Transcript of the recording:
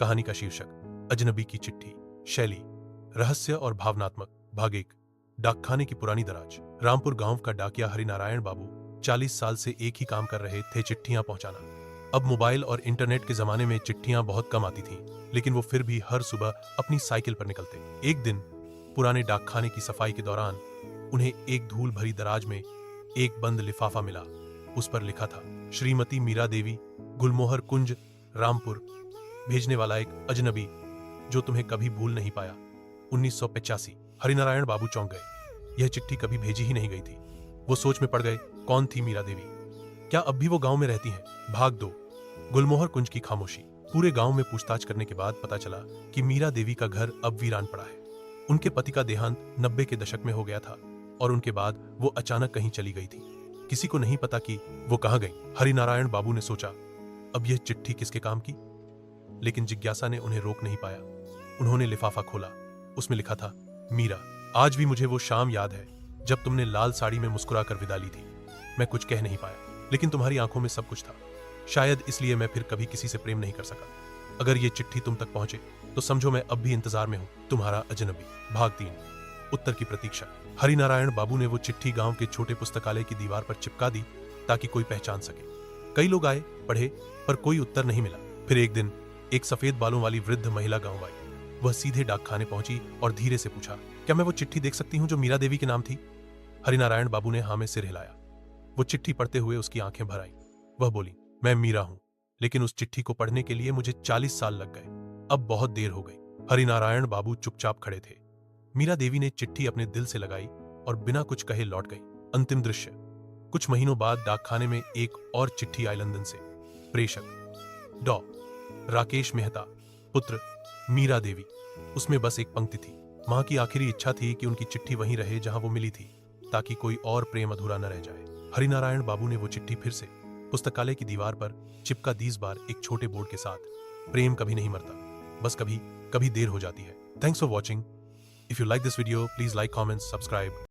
कहानी का शीर्षक अजनबी की चिट्ठी। शैली रहस्य और भावनात्मक। भाग 1। डाकखाने की पुरानी दराज। रामपुर गांव का डाकिया हरिनारायण बाबू 40 साल से एक ही काम कर रहे थे, चिट्ठियां पहुंचाना। अब मोबाइल और इंटरनेट के जमाने में चिट्ठियां बहुत कम आती थीं, लेकिन वो फिर भी हर सुबह अपनी साइकिल पर निकलते। एक दिन पुराने डाकखाने की सफाई के दौरान उन्हें एक धूल भरी दराज में एक बंद लिफाफा मिला। उस पर लिखा था, श्रीमती मीरा देवी, गुलमोहर कुंज, रामपुर। भेजने वाला एक अजनबी जो तुम्हें कभी भूल नहीं पाया। 1985। हरिनारायण बाबू चौंक गए। यह चिट्ठी कभी भेजी ही नहीं गई थी। वो सोच में पड़ गए, कौन थी मीरा देवी? क्या अब भी वो गांव में रहती हैं? भाग 2। गुलमोहर कुंज की खामोशी। पूरे गांव में पूछताछ करने के बाद पता चला कि मीरा देवी का घर अब वीरान पड़ा है। उनके पति का देहांत 90 के दशक में हो गया था और उनके बाद वो अचानक कहीं चली गई थी। किसी को नहीं पता कि वो कहां गई। हरिनारायण बाबू ने सोचा, अब यह चिट्ठी किसके काम की? लेकिन जिज्ञासा ने उन्हें रोक नहीं पाया। उन्होंने लिफाफा खोला। उसमें लिखा था, मीरा, आज भी मुझे वो शाम याद है जब तुमने लाल साड़ी में मुस्कुराकर विदा ली थी। मैं कुछ कह नहीं पाया, लेकिन तुम्हारी आंखों में सब कुछ था। शायद इसलिए मैं फिर कभी किसी से प्रेम नहीं कर सका। अगर ये चिट्ठी तुम तक पहुंचे तो समझो मैं अब भी इंतजार में हूं। तुम्हारा अजनबी। भाग 3। उत्तर की प्रतीक्षा। हरिनारायण बाबू ने वो चिट्ठी गांव के छोटे पुस्तकालय की दीवार पर चिपका दी ताकि कोई पहचान सके। कई लोग आए, पढ़े, पर कोई उत्तर नहीं मिला। फिर एक दिन एक सफेद बालों वाली वृद्ध महिला गांव आई। वह सीधे डाकखाने पहुंची और धीरे से पूछा, क्या मैं वो चिट्ठी देख सकती हूं जो मीरा देवी के नाम थी? हरिनारायण बाबू ने हाँ में सिर हिलाया। वो चिट्ठी पढ़ते हुए उसकी आंखें भर आईं। वह बोली, मैं मीरा हूं, लेकिन उस चिट्ठी को पढ़ने के लिए मुझे 40 साल लग गए। अब बहुत देर हो गई। हरिनारायण बाबू चुपचाप खड़े थे। मीरा देवी ने चिट्ठी अपने दिल से लगाई और बिना कुछ कहे लौट गई। अंतिम दृश्य। कुछ महीनों बाद डाकखाने में एक और चिट्ठी आई लंदन से। प्रेषक डॉ राकेश मेहता, पुत्र मीरा देवी। उसमें बस एक पंक्ति थी। मां की आखिरी इच्छा थी कि उनकी चिट्ठी वहीं रहे जहां वो मिली थी, ताकि कोई और प्रेम अधूरा न रह जाए। हरिनारायण बाबू ने वो चिट्ठी फिर से पुस्तकालय की दीवार पर चिपका दी, इस बार एक छोटे बोर्ड के साथ, प्रेम कभी नहीं मरता, बस कभी कभी देर हो जाती है। Thanks for watching. If you like this video, please like, comment, subscribe.